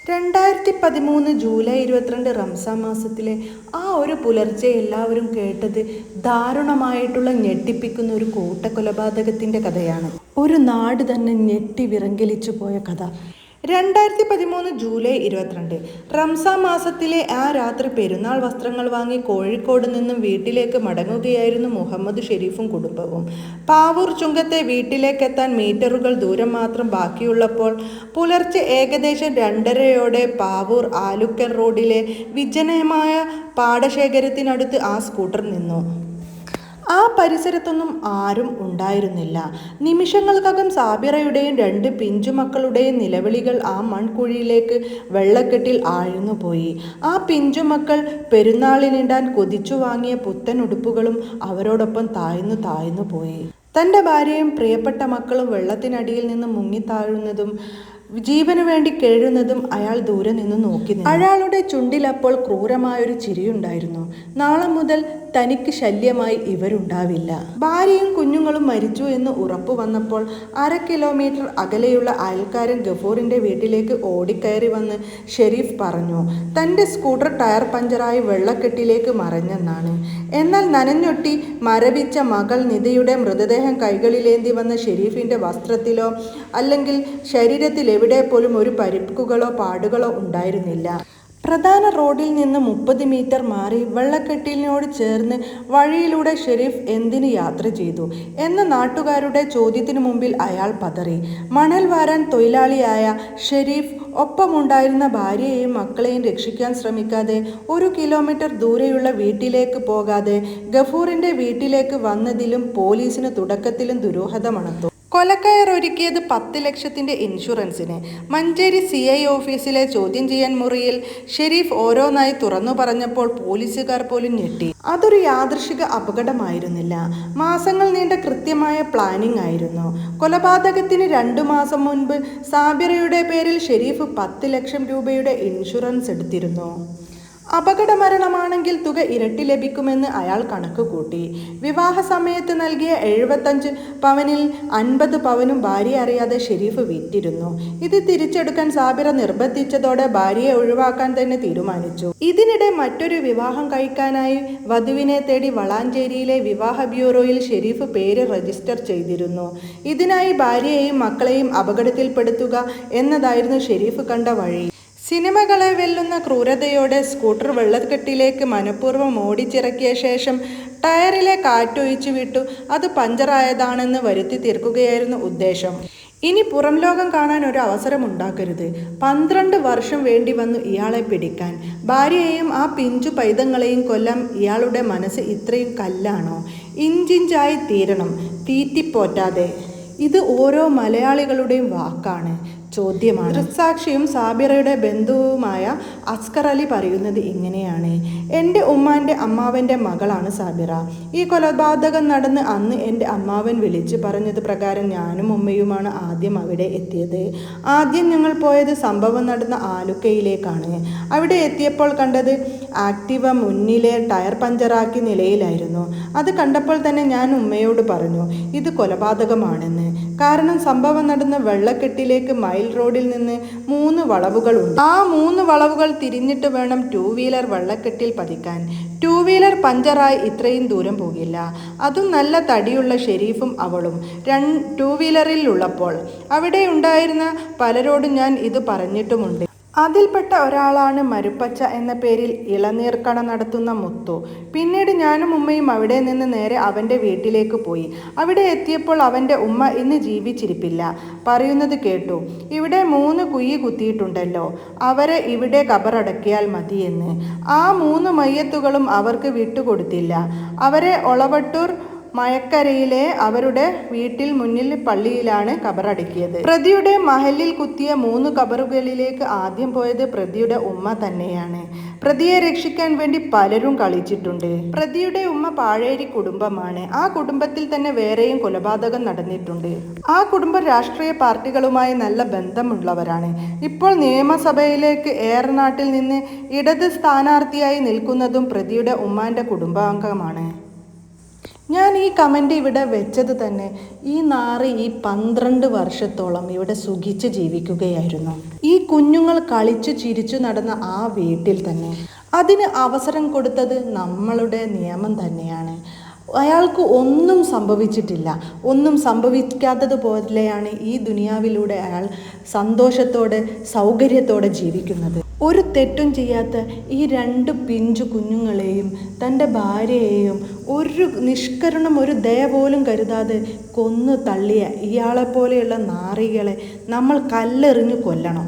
2013 July 22 Ramzan മാസത്തിലെ ആ ഒരു പുലർച്ചെ എല്ലാവരും കേട്ടത് ദാരുണമായിട്ടുള്ള ഞെട്ടിപ്പിക്കുന്ന ഒരു കൂട്ടക്കൊലപാതകത്തിൻ്റെ കഥയാണ്. ഒരു നാട് തന്നെ ഞെട്ടി വിറങ്ങലിച്ചു പോയ കഥ. 2013 ജൂലൈ 22 റംസാൻ മാസത്തിലെ ആ രാത്രി പെരുന്നാൾ വസ്ത്രങ്ങൾ വാങ്ങി കോഴിക്കോട് നിന്നും വീട്ടിലേക്ക് മടങ്ങുകയായിരുന്നു മുഹമ്മദ് ഷെരീഫും കുടുംബവും. പാവൂർ ചുങ്കത്തെ വീട്ടിലേക്കെത്താൻ മീറ്ററുകൾ ദൂരം മാത്രം ബാക്കിയുള്ളപ്പോൾ പുലർച്ചെ ഏകദേശം 2:30 പാവൂർ ആലുക്കൽ റോഡിലെ വിജനമായ പാടശേഖരത്തിനടുത്ത് ആ സ്കൂട്ടർ നിന്നു. ആ പരിസരത്തൊന്നും ആരും ഉണ്ടായിരുന്നില്ല. നിമിഷങ്ങൾക്കകം സാബിറയുടെയും 2 പിഞ്ചുമക്കളുടെയും നിലവിളികൾ ആ മൺകുഴിയിലേക്ക് വെള്ളക്കെട്ടിൽ ആഴ്ന്നുപോയി. ആ പിഞ്ചുമക്കൾ പെരുന്നാളിനിടാൻ കൊതിച്ചു വാങ്ങിയ പുത്തൻ ഉടുപ്പുകളും അവരോടൊപ്പം താഴ്ന്നു പോയി. തൻ്റെ ഭാര്യയും പ്രിയപ്പെട്ട മക്കളും വെള്ളത്തിനടിയിൽ നിന്ന് മുങ്ങിത്താഴുന്നതും ജീവനു വേണ്ടി കേഴുന്നതും അയാൾ ദൂരെ നിന്ന് നോക്കി. അയാളുടെ ചുണ്ടിൽ അപ്പോൾ ക്രൂരമായൊരു ചിരിയുണ്ടായിരുന്നു. നാളെ മുതൽ തനിക്ക് ശല്യമായി ഇവരുണ്ടാവില്ല. ഭാര്യയും കുഞ്ഞുങ്ങളും മരിച്ചു എന്ന് ഉറപ്പു വന്നപ്പോൾ 1/2 കിലോമീറ്റർ അകലെയുള്ള അയൽക്കാരൻ ഗഫൂറിൻ്റെ വീട്ടിലേക്ക് ഓടിക്കയറി വന്ന് ഷെരീഫ് പറഞ്ഞു തൻ്റെ സ്കൂട്ടർ ടയർ പഞ്ചറായി വെള്ളക്കെട്ടിലേക്ക് മറഞ്ഞെന്നാണ്. എന്നാൽ നനഞ്ഞൊട്ടി മരവിച്ച മകൾ നിധയുടെ മൃതദേഹം കൈകളിലേന്തി വന്ന ഷെരീഫിൻ്റെ വസ്ത്രത്തിലോ അല്ലെങ്കിൽ ശരീരത്തിൽ എവിടെ പോലും ഒരു പരിക്കുകളോ പാടുകളോ ഉണ്ടായിരുന്നില്ല. പ്രധാന റോഡിൽ നിന്ന് 30 മീറ്റർ മാറി വെള്ളക്കെട്ടിലിനോട് ചേർന്ന് വഴിയിലൂടെ ഷെരീഫ് എന്തിന് യാത്ര ചെയ്തു എന്ന നാട്ടുകാരുടെ ചോദ്യത്തിനു മുമ്പിൽ അയാൾ പതറി. മണൽ വാരാൻ തൊഴിലാളിയായ ഷെരീഫ് ഒപ്പമുണ്ടായിരുന്ന ഭാര്യയെയും മക്കളെയും രക്ഷിക്കാൻ ശ്രമിക്കാതെ 1 കിലോമീറ്റർ ദൂരെയുള്ള വീട്ടിലേക്ക് പോകാതെ ഗഫൂറിൻ്റെ വീട്ടിലേക്ക് വന്നതിലും പോലീസിന് തുടക്കത്തിലും ദുരൂഹത മണത്തു. കൊലക്കയറൊരുക്കിയത് 10 ലക്ഷത്തിൻ്റെ ഇൻഷുറൻസിന്. മഞ്ചേരി CI ഓഫീസിലെ ചോദ്യം ചെയ്യാൻ മുറിയിൽ ഷെരീഫ് ഓരോന്നായി തുറന്നു പറഞ്ഞപ്പോൾ പോലീസുകാർ പോലും ഞെട്ടി. അതൊരു യാദൃശിക അപകടമായിരുന്നില്ല. മാസങ്ങൾ നീണ്ട കൃത്യമായ പ്ലാനിംഗ് ആയിരുന്നു. കൊലപാതകത്തിന് 2 മാസം മുൻപ് സാബിറയുടെ പേരിൽ ഷെരീഫ് 10 ലക്ഷം രൂപയുടെ ഇൻഷുറൻസ് എടുത്തിരുന്നു. അപകടമരണമാണെങ്കിൽ തുക ഇരട്ടി ലഭിക്കുമെന്ന് അയാൾ കണക്ക് കൂട്ടി. വിവാഹ സമയത്ത് നൽകിയ 75 പവനിൽ 50 പവനും ഭാര്യ അറിയാതെ ഷെരീഫ് വിറ്റിരുന്നു. ഇത് തിരിച്ചെടുക്കാൻ സാബിറ നിർബന്ധിച്ചതോടെ ഭാര്യയെ ഒഴിവാക്കാൻ തന്നെ തീരുമാനിച്ചു. ഇതിനിടെ മറ്റൊരു വിവാഹം കഴിക്കാനായി വധുവിനെ തേടി വളാഞ്ചേരിയിലെ വിവാഹ ബ്യൂറോയിൽ ഷെരീഫ് പേര് രജിസ്റ്റർ ചെയ്തിരുന്നു. ഇതിനായി ഭാര്യയെയും മക്കളെയും അപകടത്തിൽപ്പെടുത്തുക എന്നതായിരുന്നു ഷെരീഫ് കണ്ട വഴി. സിനിമകളെ വെല്ലുന്ന ക്രൂരതയോടെ സ്കൂട്ടർ വെള്ളക്കെട്ടിലേക്ക് മനഃപൂർവ്വം ഓടിച്ചിറക്കിയ ശേഷം ടയറിലെ കാറ്റൊഴിച്ചു വിട്ടു അത് പഞ്ചറായതാണെന്ന് വരുത്തി തീർക്കുകയായിരുന്നു ഉദ്ദേശം. ഇനി പുറം ലോകം കാണാൻ ഒരു അവസരമുണ്ടാക്കരുത്. 12 വർഷം വേണ്ടി വന്നു ഇയാളെ പിടിക്കാൻ. ഭാര്യയെയും ആ പിഞ്ചു പൈതങ്ങളെയും കൊല്ലാൻ ഇയാളുടെ മനസ്സ് ഇത്രയും കല്ലാണോ? ഇഞ്ചിഞ്ചായി തീരണം, തീറ്റിപ്പോറ്റാതെ. ഇത് ഓരോ മലയാളികളുടെയും വാക്കാണ്, ചോദ്യമാണ്. ദൃക്സാക്ഷിയും സാബിറയുടെ ബന്ധുവുമായ അസ്കർ അലി പറയുന്നത് ഇങ്ങനെയാണ്. എൻ്റെ ഉമ്മാൻ്റെ അമ്മാവൻ്റെ മകളാണ് സാബിറ. ഈ കൊലപാതകം നടന്ന് അന്ന് എൻ്റെ അമ്മാവൻ വിളിച്ചു പറഞ്ഞത് പ്രകാരം ഞാനും ഉമ്മയുമാണ് ആദ്യം അവിടെ എത്തിയത്. ആദ്യം ഞങ്ങൾ പോയത് സംഭവം നടന്ന ആലുക്കയിലേക്കാണ്. അവിടെ എത്തിയപ്പോൾ കണ്ടത് ആക്ടിവ മുന്നിലെ ടയർ പഞ്ചറാക്കി നിലയിലായിരുന്നു. അത് കണ്ടപ്പോൾ തന്നെ ഞാൻ ഉമ്മയോട് പറഞ്ഞു ഇത് കൊലപാതകമാണെന്ന്. കാരണം സംഭവം നടന്ന വെള്ളക്കെട്ടിലേക്ക് മൈൽ റോഡിൽ നിന്ന് 3 വളവുകളുണ്ട്. ആ 3 വളവുകൾ തിരിഞ്ഞിട്ട് വേണം 2 വീലർ വെള്ളക്കെട്ടിൽ പതിക്കാൻ. 2 വീലർ പഞ്ചറായി ഇത്രയും ദൂരം പോകില്ല. അതും നല്ല തടിയുള്ള ഷെരീഫും അവളും 2 വീലറിൽ ഉള്ളപ്പോൾ. അവിടെ ഉണ്ടായിരുന്ന പലരോടും ഞാൻ ഇത് പറഞ്ഞിട്ടുമുണ്ട്. അതിൽപ്പെട്ട ഒരാളാണ് മരുപ്പച്ച എന്ന പേരിൽ ഇളനീർക്കട നടത്തുന്ന മുത്തു. പിന്നീട് ഞാനും ഉമ്മയും അവിടെ നിന്ന് നേരെ അവൻ്റെ വീട്ടിലേക്ക് പോയി. അവിടെ എത്തിയപ്പോൾ അവൻ്റെ ഉമ്മ ഇന്ന് ജീവിച്ചിരിപ്പില്ല. പറയുന്നത് കേട്ടു ഇവിടെ 3 കുഴി കുത്തിയിട്ടുണ്ടല്ലോ, അവരെ ഇവിടെ കബറടക്കിയാൽ മതിയെന്ന്. ആ 3 മയ്യത്തുകളും അവർക്ക് വിട്ടുകൊടുത്തില്ല. അവരെ ഒളവട്ടൂർ മയക്കരയിലെ അവരുടെ വീട്ടിൽ മുന്നിൽ പള്ളിയിലാണ് കബറടക്കിയത്. പ്രതിയുടെ മഹലിൽ കുത്തിയ 3 കബറുകളിലേക്ക് ആദ്യം പോയത് പ്രതിയുടെ ഉമ്മ തന്നെയാണ്. പ്രതിയെ രക്ഷിക്കാൻ വേണ്ടി പലരും കളിച്ചിട്ടുണ്ട്. പ്രതിയുടെ ഉമ്മ പാഴേരി കുടുംബമാണ്. ആ കുടുംബത്തിൽ തന്നെ വേറെയും കൊലപാതകം നടന്നിട്ടുണ്ട്. ആ കുടുംബം രാഷ്ട്രീയ പാർട്ടികളുമായി നല്ല ബന്ധമുള്ളവരാണ്. ഇപ്പോൾ നിയമസഭയിലേക്ക് ഏറനാട്ടിൽ നിന്ന് ഇടത് സ്ഥാനാർത്ഥിയായി നിൽക്കുന്നതും പ്രതിയുടെ ഉമ്മാന്റെ കുടുംബാംഗമാണ്. ഞാൻ ഈ കമൻ്റ് ഇവിടെ വെച്ചത് തന്നെ ഈ നാറി ഈ 12 വർഷത്തോളം ഇവിടെ സുഖിച്ച് ജീവിക്കുകയായിരുന്നു. ഈ കുഞ്ഞുങ്ങൾ കളിച്ചു ചിരിച്ചു നടന്ന ആ വീട്ടിൽ തന്നെ. അതിന് അവസരം കൊടുത്തത് നമ്മളുടെ നിയമം തന്നെയാണ്. അയാൾക്ക് ഒന്നും സംഭവിച്ചിട്ടില്ല. ഒന്നും സംഭവിക്കാത്തതുപോലെയാണ് ഈ ദുനിയാവിലൂടെ അയാൾ സന്തോഷത്തോടെ സൗകര്യത്തോടെ ജീവിക്കുന്നത്. ഒരു തെറ്റും ചെയ്യാത്ത ഈ 2 പിഞ്ചു കുഞ്ഞുങ്ങളെയും തൻ്റെ ഭാര്യയെയും ഒരു നിഷ്കരുണം ഒരു ദയ പോലും കരുതാതെ കൊന്നു തള്ളിയ ഇയാളെപ്പോലെയുള്ള നാറികളെ നമ്മൾ കല്ലെറിഞ്ഞു കൊല്ലണം.